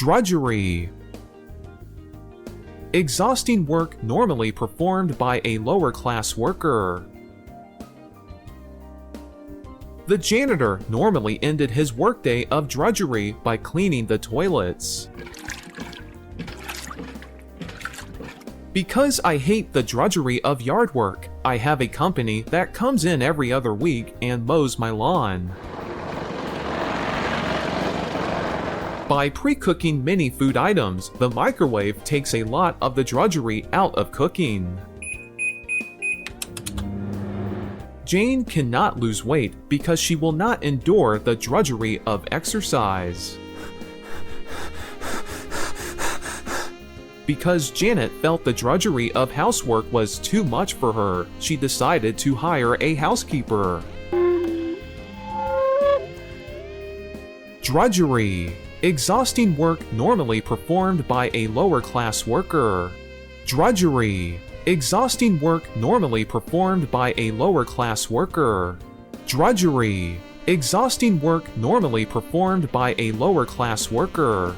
Drudgery. Exhausting work normally performed by a lower-class worker. The janitor normally ended his workday of drudgery by cleaning the toilets. Because I hate the drudgery of yard work, I have a company that comes in every other week and mows my lawn. By pre-cooking many food items, the microwave takes a lot of the drudgery out of cooking. Jane cannot lose weight because she will not endure the drudgery of exercise. Because Janet felt the drudgery of housework was too much for her, she decided to hire a housekeeper. Drudgery. Exhausting work normally performed by a lower-class worker. Drudgery. Exhausting work normally performed by a lower-class worker. Drudgery. Exhausting work normally performed by a lower-class worker.